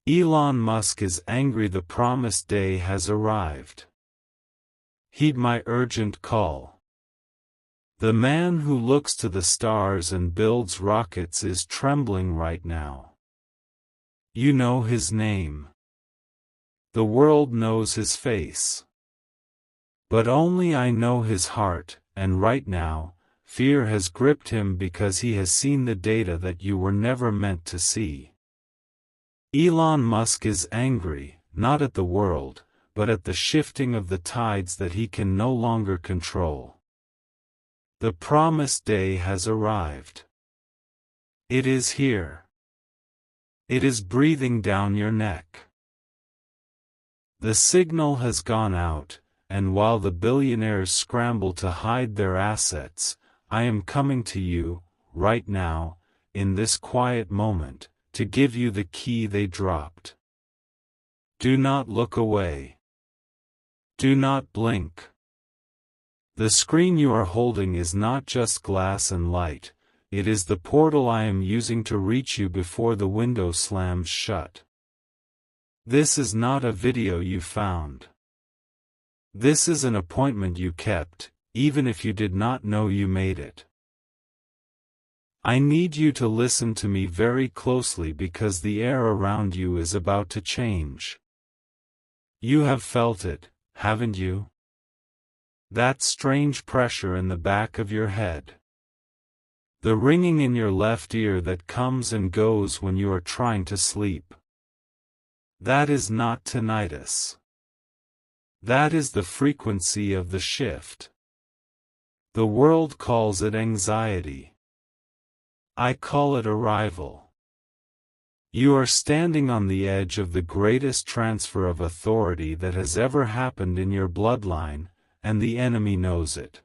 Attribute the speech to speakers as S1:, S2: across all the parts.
S1: Elon Musk is angry, the promised day has arrived. Heed my urgent call. The man who looks to the stars and builds rockets is trembling right now. You know his name. The world knows his face. But only I know his heart, and right now, fear has gripped him because he has seen the data that you were never meant to see. Elon Musk is angry, not at the world, but at the shifting of the tides that he can no longer control. The promised day has arrived. It is here. It is breathing down your neck. The signal has gone out, and while the billionaires scramble to hide their assets, I am coming to you, right now, in this quiet moment, to give you the key they dropped. Do not look away. Do not blink. The screen you are holding is not just glass and light, it is the portal I am using to reach you before the window slams shut. This is not a video you found. This is an appointment you kept, even if you did not know you made it. I need you to listen to me very closely because the air around you is about to change. You have felt it, haven't you? That strange pressure in the back of your head. The ringing in your left ear that comes and goes when you are trying to sleep. That is not tinnitus. That is the frequency of the shift. The world calls it anxiety. I call it arrival. You are standing on the edge of the greatest transfer of authority that has ever happened in your bloodline, and the enemy knows it.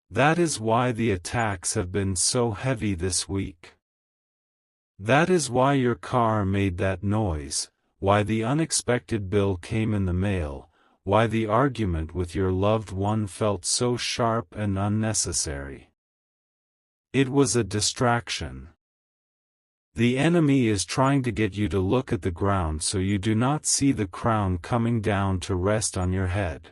S1: That is why the attacks have been so heavy this week. That is why your car made that noise, why the unexpected bill came in the mail, why the argument with your loved one felt so sharp and unnecessary. It was a distraction. The enemy is trying to get you to look at the ground so you do not see the crown coming down to rest on your head.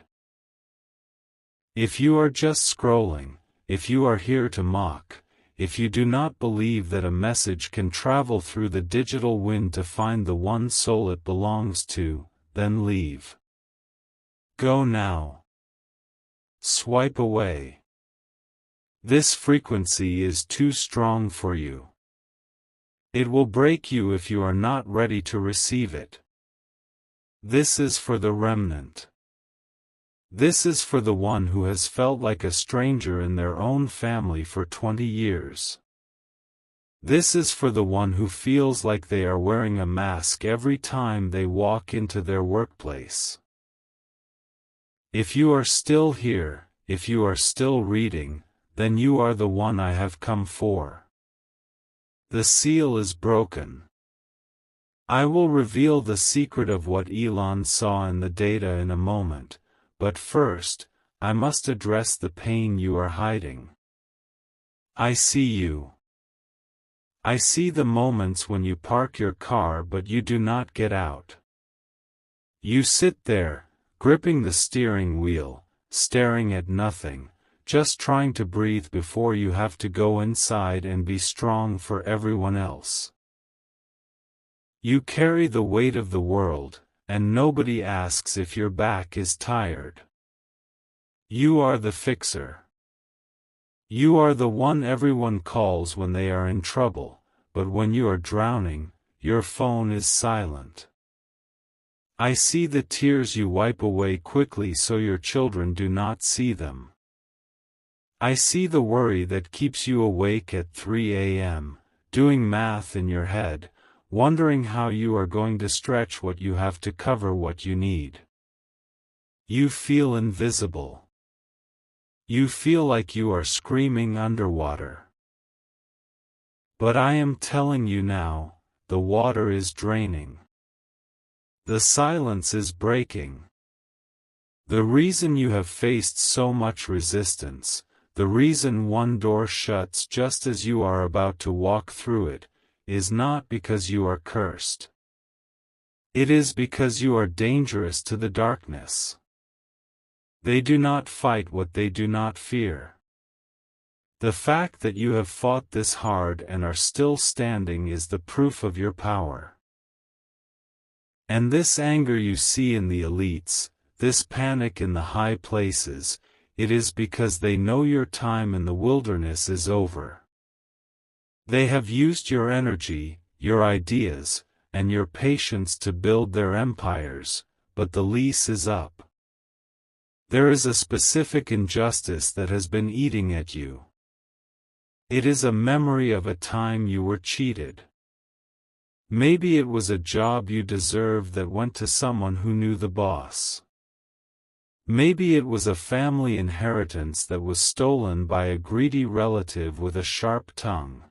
S1: If you are just scrolling, if you are here to mock, if you do not believe that a message can travel through the digital wind to find the one soul it belongs to, then leave. Go now. Swipe away. This frequency is too strong for you. It will break you if you are not ready to receive it. This is for the remnant. This is for the one who has felt like a stranger in their own family for 20 years. This is for the one who feels like they are wearing a mask every time they walk into their workplace. If you are still here, if you are still reading, then you are the one I have come for. The seal is broken. I will reveal the secret of what Elon saw in the data in a moment, but first, I must address the pain you are hiding. I see you. I see the moments when you park your car but you do not get out. You sit there, gripping the steering wheel, staring at nothing, just trying to breathe before you have to go inside and be strong for everyone else. You carry the weight of the world, and nobody asks if your back is tired. You are the fixer. You are the one everyone calls when they are in trouble, but when you are drowning, your phone is silent. I see the tears you wipe away quickly so your children do not see them. I see the worry that keeps you awake at 3 a.m., doing math in your head, wondering how you are going to stretch what you have to cover what you need. You feel invisible. You feel like you are screaming underwater. But I am telling you now, the water is draining. The silence is breaking. The reason you have faced so much resistance, the reason one door shuts just as you are about to walk through it, is not because you are cursed. It is because you are dangerous to the darkness. They do not fight what they do not fear. The fact that you have fought this hard and are still standing is the proof of your power. And this anger you see in the elites, this panic in the high places, it is because they know your time in the wilderness is over. They have used your energy, your ideas, and your patience to build their empires, but the lease is up. There is a specific injustice that has been eating at you. It is a memory of a time you were cheated. Maybe it was a job you deserved that went to someone who knew the boss. Maybe it was a family inheritance that was stolen by a greedy relative with a sharp tongue.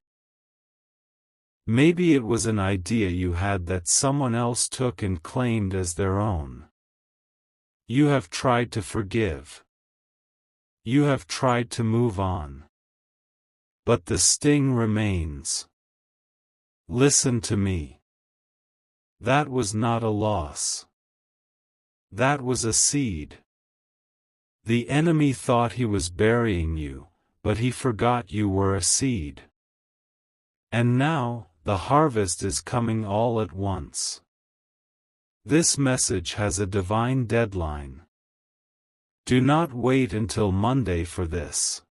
S1: Maybe it was an idea you had that someone else took and claimed as their own. You have tried to forgive. You have tried to move on. But the sting remains. Listen to me. That was not a loss. That was a seed. The enemy thought he was burying you, but he forgot you were a seed. And now, the harvest is coming all at once. This message has a divine deadline. Do not wait until Monday for this.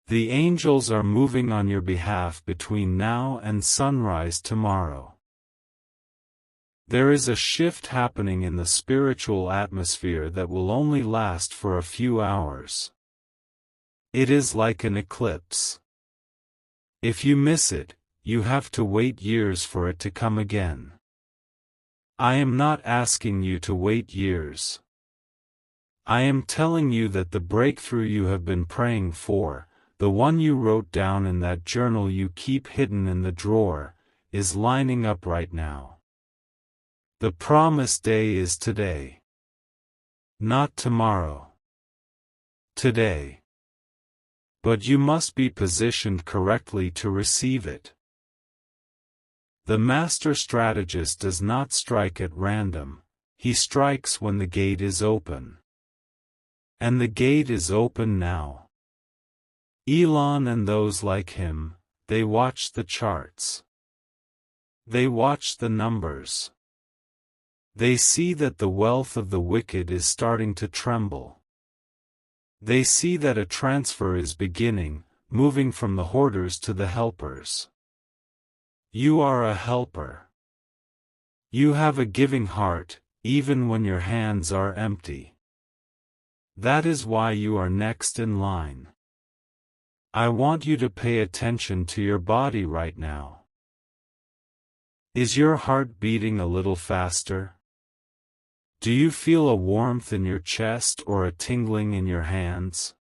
S1: The angels are moving on your behalf between now and sunrise tomorrow. There is a shift happening in the spiritual atmosphere that will only last for a few hours. It is like an eclipse. If you miss it, you have to wait years for it to come again. I am not asking you to wait years. I am telling you that the breakthrough you have been praying for, the one you wrote down in that journal you keep hidden in the drawer, is lining up right now. The promised day is today. Not tomorrow. Today. But you must be positioned correctly to receive it. The master strategist does not strike at random, he strikes when the gate is open. And the gate is open now. Elon and those like him, they watch the charts. They watch the numbers. They see that the wealth of the wicked is starting to tremble. They see that a transfer is beginning, moving from the hoarders to the helpers. You are a helper. You have a giving heart, even when your hands are empty. That is why you are next in line. I want you to pay attention to your body right now. Is your heart beating a little faster? Do you feel a warmth in your chest or a tingling in your hands?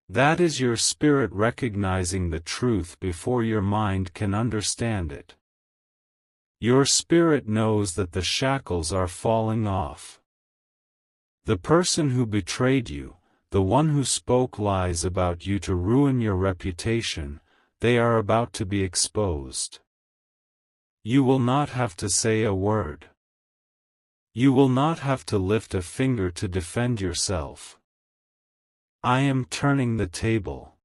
S1: That is your spirit recognizing the truth before your mind can understand it. Your spirit knows that the shackles are falling off. The person who betrayed you, the one who spoke lies about you to ruin your reputation, they are about to be exposed. You will not have to say a word. You will not have to lift a finger to defend yourself. I am turning the table.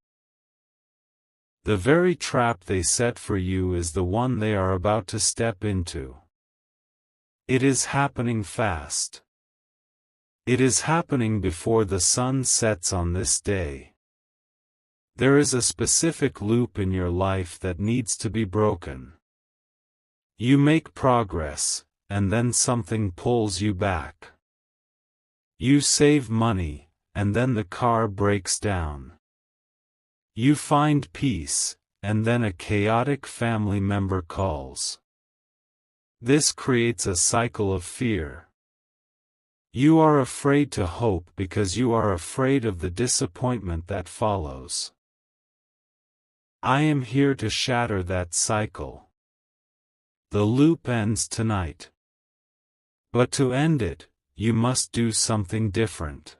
S1: The very trap they set for you is the one they are about to step into. It is happening fast. It is happening before the sun sets on this day. There is a specific loop in your life that needs to be broken. You make progress, and then something pulls you back. You save money, and then the car breaks down. You find peace, and then a chaotic family member calls. This creates a cycle of fear. You are afraid to hope because you are afraid of the disappointment that follows. I am here to shatter that cycle. The loop ends tonight. But to end it, you must do something different.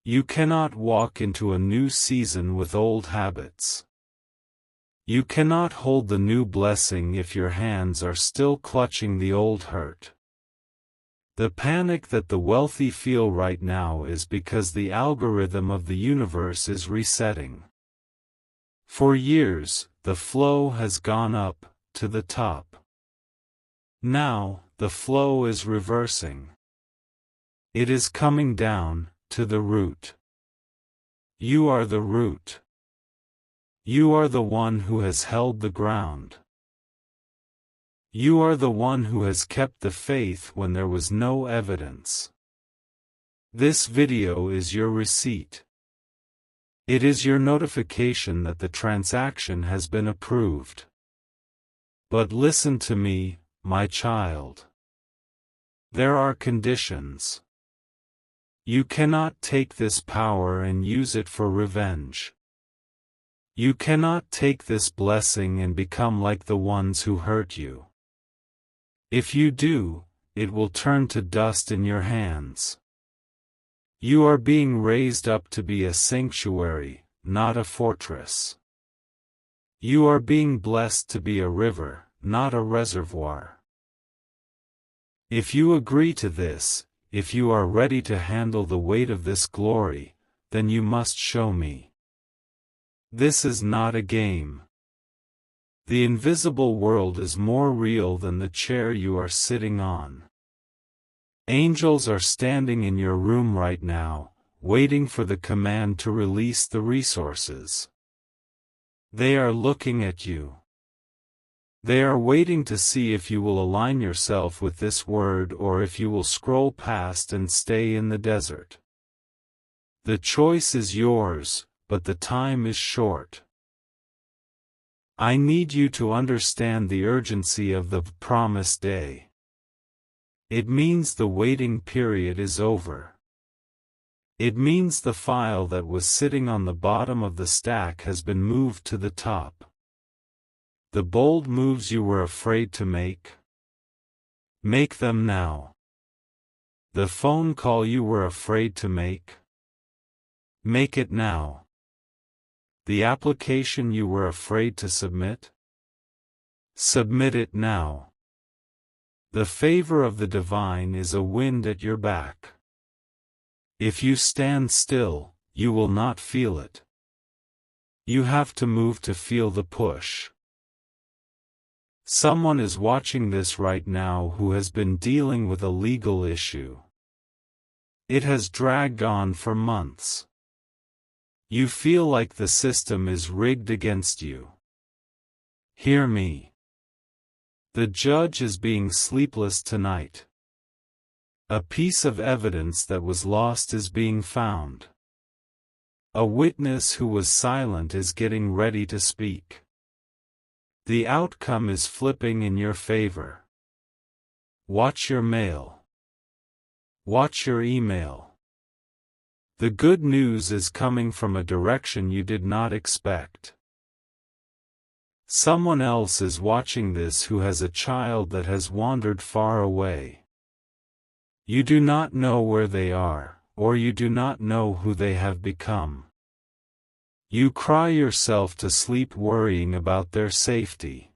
S1: You cannot walk into a new season with old habits. You cannot hold the new blessing if your hands are still clutching the old hurt. The panic that the wealthy feel right now is because the algorithm of the universe is resetting. For years, the flow has gone up, to the top. Now, the flow is reversing. It is coming down, to the root. You are the root. You are the one who has held the ground. You are the one who has kept the faith when there was no evidence. This video is your receipt. It is your notification that the transaction has been approved. But listen to me, my child. There are conditions. You cannot take this power and use it for revenge. You cannot take this blessing and become like the ones who hurt you. If you do, it will turn to dust in your hands. You are being raised up to be a sanctuary, not a fortress. You are being blessed to be a river, not a reservoir. If you agree to this, if you are ready to handle the weight of this glory, then you must show me. This is not a game. The invisible world is more real than the chair you are sitting on. Angels are standing in your room right now, waiting for the command to release the resources. They are looking at you. They are waiting to see if you will align yourself with this word or if you will scroll past and stay in the desert. The choice is yours, but the time is short. I need you to understand the urgency of the promised day. It means the waiting period is over. It means the file that was sitting on the bottom of the stack has been moved to the top. The bold moves you were afraid to make? Make them now. The phone call you were afraid to make? Make it now. The application you were afraid to submit? Submit it now. The favor of the divine is a wind at your back. If you stand still, you will not feel it. You have to move to feel the push. Someone is watching this right now who has been dealing with a legal issue. It has dragged on for months. You feel like the system is rigged against you. Hear me. The judge is being sleepless tonight. A piece of evidence that was lost is being found. A witness who was silent is getting ready to speak. The outcome is flipping in your favor. Watch your mail. Watch your email. The good news is coming from a direction you did not expect. Someone else is watching this who has a child that has wandered far away. You do not know where they are, or you do not know who they have become. You cry yourself to sleep worrying about their safety.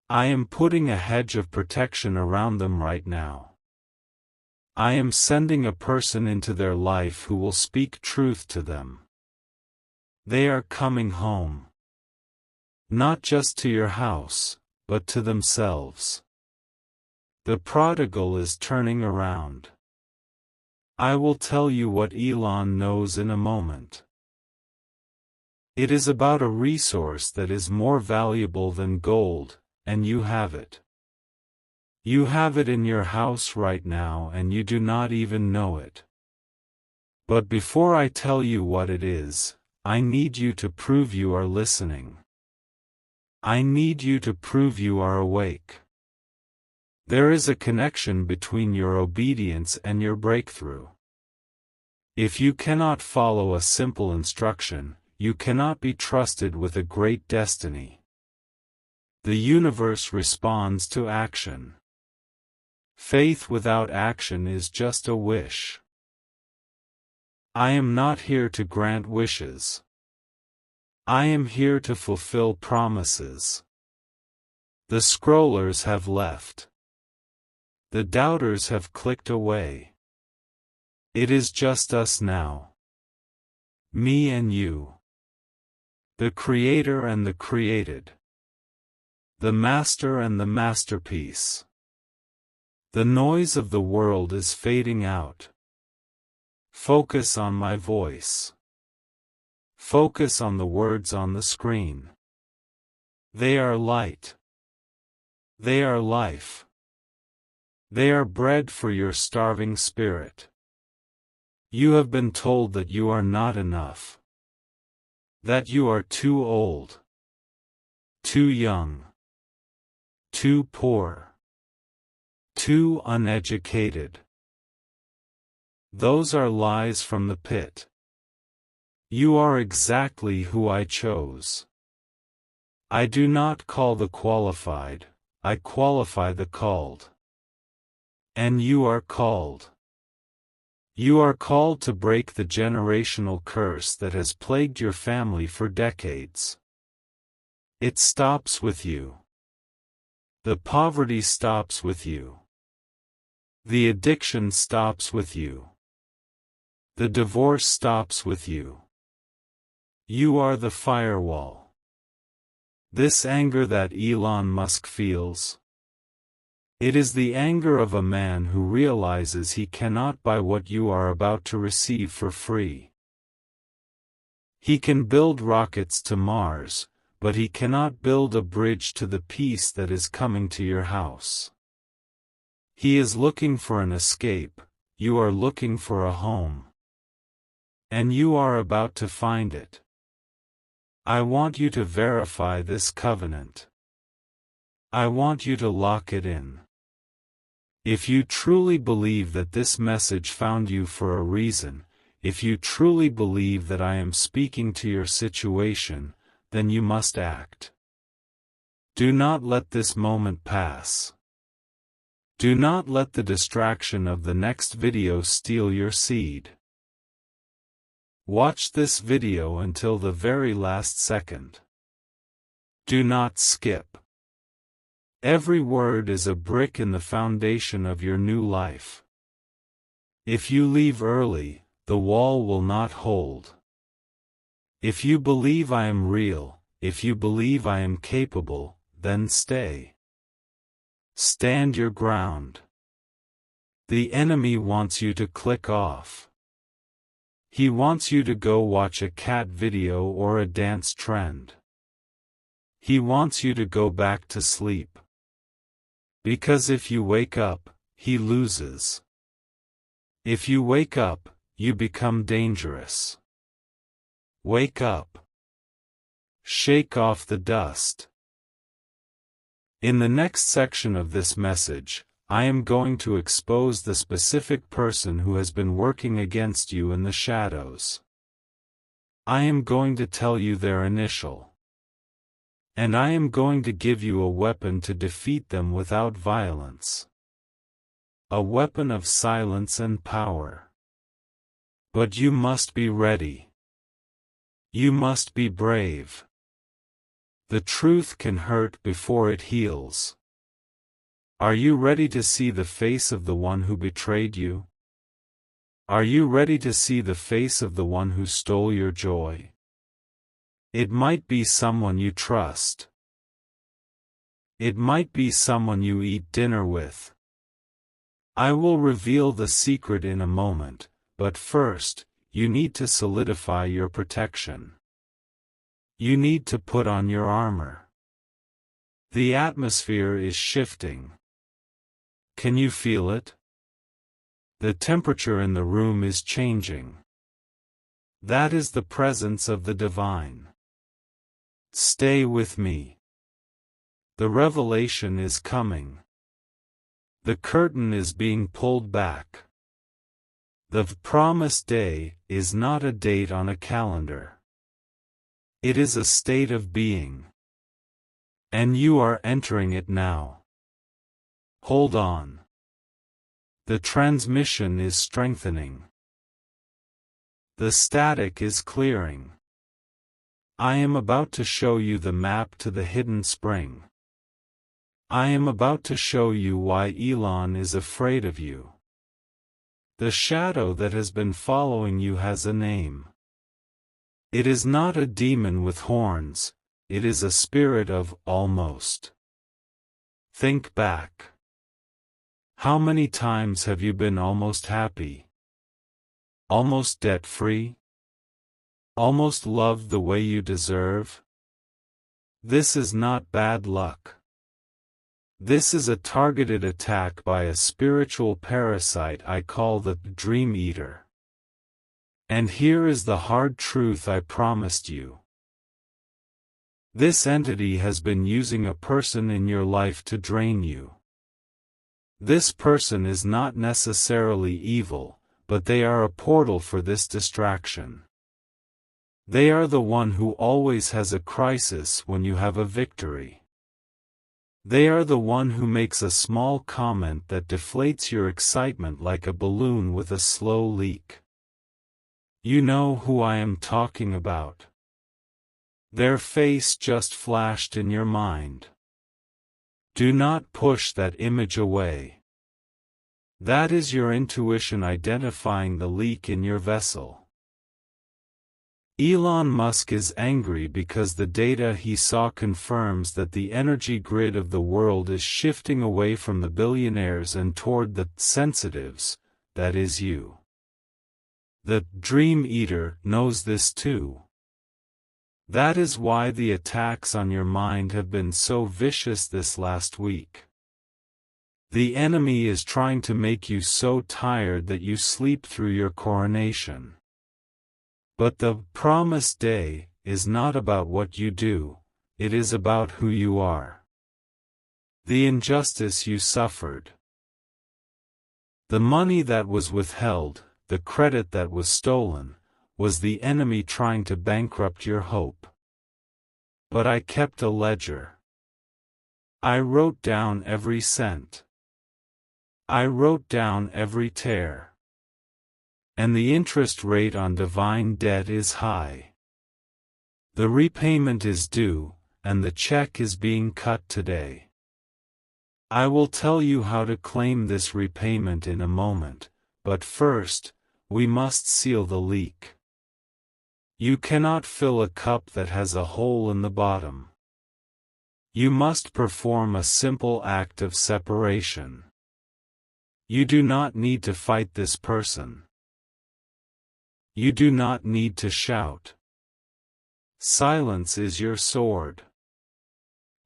S1: I am putting a hedge of protection around them right now. I am sending a person into their life who will speak truth to them. They are coming home. Not just to your house, but to themselves. The prodigal is turning around. I will tell you what Elon knows in a moment. It is about a resource that is more valuable than gold, and you have it. You have it in your house right now and you do not even know it. But before I tell you what it is, I need you to prove you are listening. I need you to prove you are awake. There is a connection between your obedience and your breakthrough. If you cannot follow a simple instruction, you cannot be trusted with a great destiny. The universe responds to action. Faith without action is just a wish. I am not here to grant wishes. I am here to fulfill promises. The scrollers have left. The doubters have clicked away. It is just us now. Me and you. The creator and the created. The master and the masterpiece. The noise of the world is fading out. Focus on my voice. Focus on the words on the screen. They are light. They are life. They are bread for your starving spirit. You have been told that you are not enough. That you are too old. Too young. Too poor. Too uneducated. Those are lies from the pit. You are exactly who I chose. I do not call the qualified, I qualify the called. And you are called. You are called to break the generational curse that has plagued your family for decades. It stops with you. The poverty stops with you. The addiction stops with you. The divorce stops with you. You are the firewall. This anger that Elon Musk feels, it is the anger of a man who realizes he cannot buy what you are about to receive for free. He can build rockets to Mars, but he cannot build a bridge to the peace that is coming to your house. He is looking for an escape, you are looking for a home. And you are about to find it. I want you to verify this covenant. I want you to lock it in. If you truly believe that this message found you for a reason, if you truly believe that I am speaking to your situation, then you must act. Do not let this moment pass. Do not let the distraction of the next video steal your seed. Watch this video until the very last second. Do not skip. Every word is a brick in the foundation of your new life. If you leave early, the wall will not hold. If you believe I am real, if you believe I am capable, then stay. Stand your ground. The enemy wants you to click off. He wants you to go watch a cat video or a dance trend. He wants you to go back to sleep. Because if you wake up, he loses. If you wake up, you become dangerous. Wake up. Shake off the dust. In the next section of this message, I am going to expose the specific person who has been working against you in the shadows. I am going to tell you their initial. And I am going to give you a weapon to defeat them without violence. A weapon of silence and power. But you must be ready. You must be brave. The truth can hurt before it heals. Are you ready to see the face of the one who betrayed you? Are you ready to see the face of the one who stole your joy? It might be someone you trust. It might be someone you eat dinner with. I will reveal the secret in a moment, but first, you need to solidify your protection. You need to put on your armor. The atmosphere is shifting. Can you feel it? The temperature in the room is changing. That is the presence of the divine. Stay with me. The revelation is coming. The curtain is being pulled back. The promised day is not a date on a calendar. It is a state of being. And you are entering it now. Hold on. The transmission is strengthening. The static is clearing. I am about to show you the map to the hidden spring. I am about to show you why Elon is afraid of you. The shadow that has been following you has a name. It is not a demon with horns, it is a spirit of almost. Think back. How many times have you been almost happy? Almost debt-free? Almost loved the way you deserve? This is not bad luck. This is a targeted attack by a spiritual parasite I call the Dream Eater. And here is the hard truth I promised you. This entity has been using a person in your life to drain you. This person is not necessarily evil, but they are a portal for this distraction. They are the one who always has a crisis when you have a victory. They are the one who makes a small comment that deflates your excitement like a balloon with a slow leak. You know who I am talking about. Their face just flashed in your mind. Do not push that image away. That is your intuition identifying the leak in your vessel. Elon Musk is angry because the data he saw confirms that the energy grid of the world is shifting away from the billionaires and toward the sensitives, that is you. The Dream Eater knows this too. That is why the attacks on your mind have been so vicious this last week. The enemy is trying to make you so tired that you sleep through your coronation. But the promised day is not about what you do, it is about who you are. The injustice you suffered. The money that was withheld, the credit that was stolen, was the enemy trying to bankrupt your hope. But I kept a ledger. I wrote down every cent. I wrote down every tear. And the interest rate on divine debt is high. The repayment is due, and the check is being cut today. I will tell you how to claim this repayment in a moment, but first, we must seal the leak. You cannot fill a cup that has a hole in the bottom. You must perform a simple act of separation. You do not need to fight this person. You do not need to shout. Silence is your sword.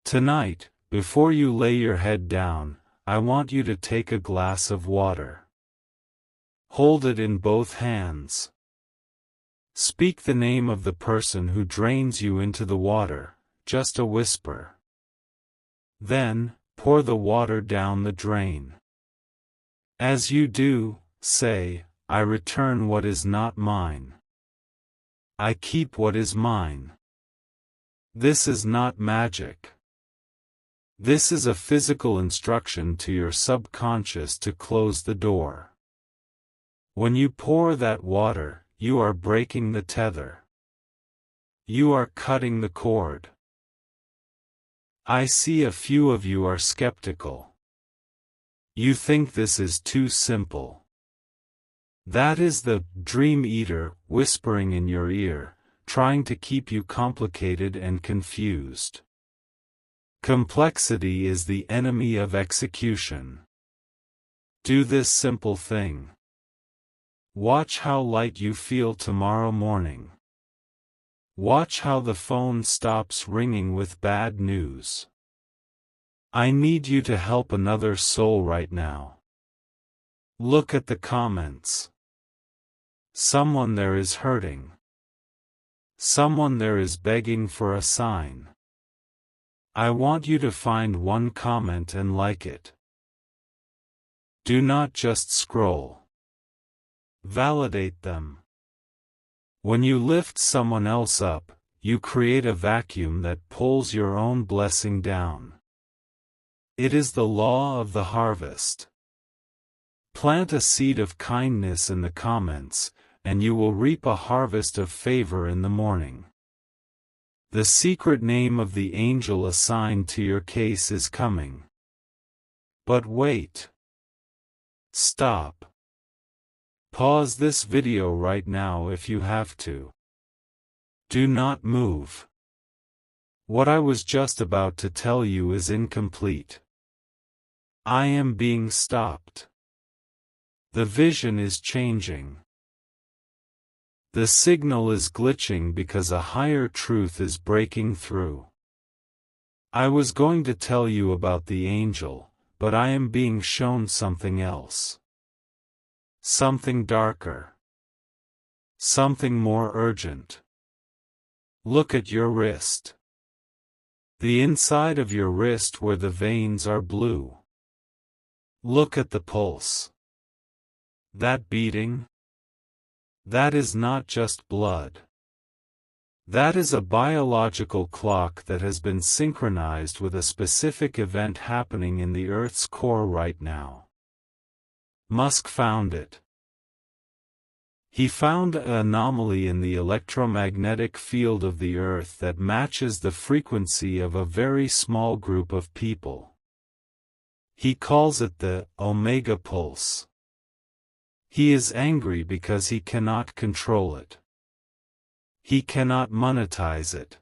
S1: Tonight, before you lay your head down, I want you to take a glass of water. Hold it in both hands. Speak the name of the person who drains you into the water, just a whisper. Then, pour the water down the drain. As you do, say, I return what is not mine. I keep what is mine. This is not magic. This is a physical instruction to your subconscious to close the door. When you pour that water, you are breaking the tether. You are cutting the cord. I see a few of you are skeptical. You think this is too simple. That is the Dream Eater whispering in your ear, trying to keep you complicated and confused. Complexity is the enemy of execution. Do this simple thing. Watch how light you feel tomorrow morning. Watch how the phone stops ringing with bad news. I need you to help another soul right now. Look at the comments. Someone there is hurting. Someone there is begging for a sign. I want you to find one comment and like it. Do not just scroll. Validate them. When you lift someone else up, you create a vacuum that pulls your own blessing down. It is the law of the harvest. Plant a seed of kindness in the comments, and you will reap a harvest of favor in the morning. The secret name of the angel assigned to your case is coming. But wait. Stop. Pause this video right now if you have to. Do not move. What I was just about to tell you is incomplete. I am being stopped. The vision is changing. The signal is glitching because a higher truth is breaking through. I was going to tell you about the angel, but I am being shown something else. Something darker. Something more urgent. Look at your wrist. The inside of your wrist where the veins are blue. Look at the pulse. That beating? That is not just blood. That is a biological clock that has been synchronized with a specific event happening in the Earth's core right now. Musk found it. He found an anomaly in the electromagnetic field of the Earth that matches the frequency of a very small group of people. He calls it the Omega Pulse. He is angry because he cannot control it. He cannot monetize it.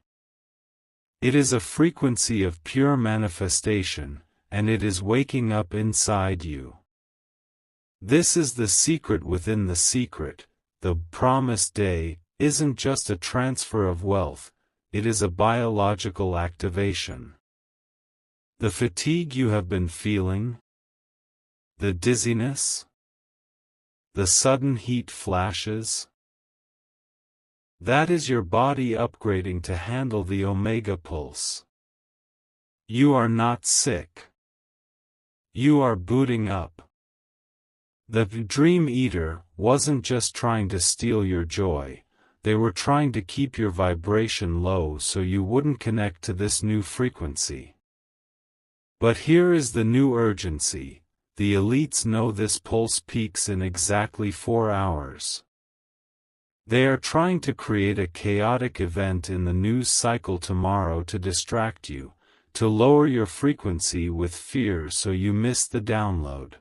S1: It is a frequency of pure manifestation, and it is waking up inside you. This is the secret within the secret. The promised day isn't just a transfer of wealth, it is a biological activation. The fatigue you have been feeling, the dizziness, the sudden heat flashes, that is your body upgrading to handle the Omega Pulse. You are not sick. You are booting up. The Dream Eater wasn't just trying to steal your joy, they were trying to keep your vibration low so you wouldn't connect to this new frequency. But here is the new urgency. The elites know this pulse peaks in exactly 4 hours. They are trying to create a chaotic event in the news cycle tomorrow to distract you, to lower your frequency with fear so you miss the download.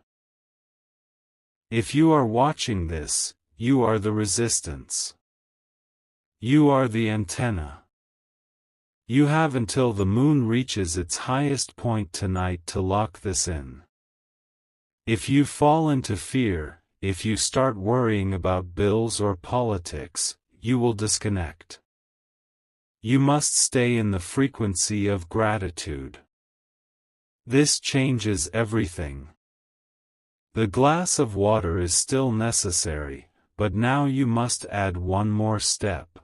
S1: If you are watching this, you are the resistance. You are the antenna. You have until the moon reaches its highest point tonight to lock this in. If you fall into fear, if you start worrying about bills or politics, you will disconnect. You must stay in the frequency of gratitude. This changes everything. The glass of water is still necessary, but now you must add one more step.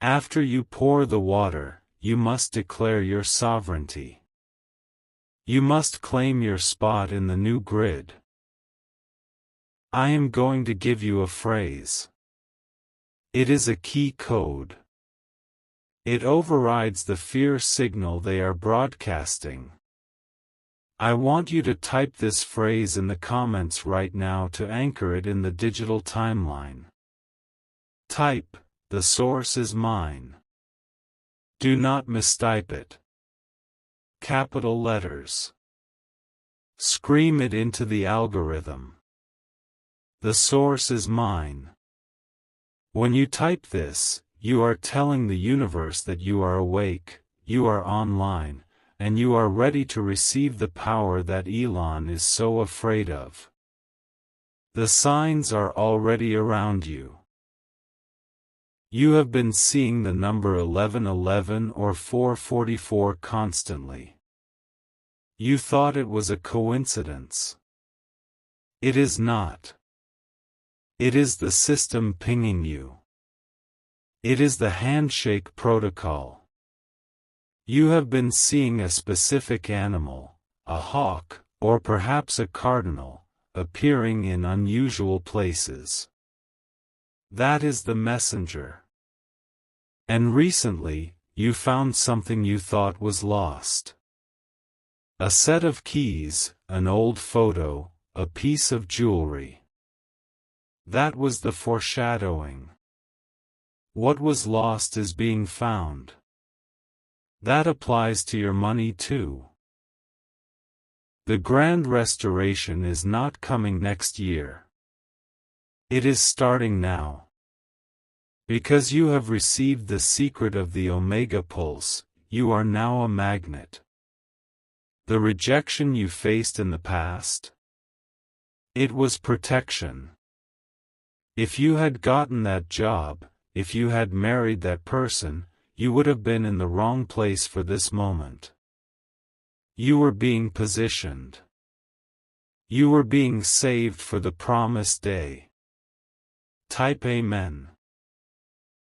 S1: After you pour the water, you must declare your sovereignty. You must claim your spot in the new grid. I am going to give you a phrase. It is a key code. It overrides the fear signal they are broadcasting. I want you to type this phrase in the comments right now to anchor it in the digital timeline. Type, "The source is mine." Do not mistype it. Capital letters. Scream it into the algorithm. The source is mine. When you type this, you are telling the universe that you are awake, you are online, and you are ready to receive the power that Elon is so afraid of. The signs are already around you. You have been seeing the number 1111 or 444 constantly. You thought it was a coincidence. It is not. It is the system pinging you. It is the handshake protocol. You have been seeing a specific animal, a hawk, or perhaps a cardinal, appearing in unusual places. That is the messenger. And recently, you found something you thought was lost. A set of keys, an old photo, a piece of jewelry. That was the foreshadowing. What was lost is being found. That applies to your money too. The grand restoration is not coming next year. It is starting now. Because you have received the secret of the Omega Pulse, you are now a magnet. The rejection you faced in the past? It was protection. If you had gotten that job, if you had married that person, you would have been in the wrong place for this moment. You were being positioned. You were being saved for the promised day. Type Amen.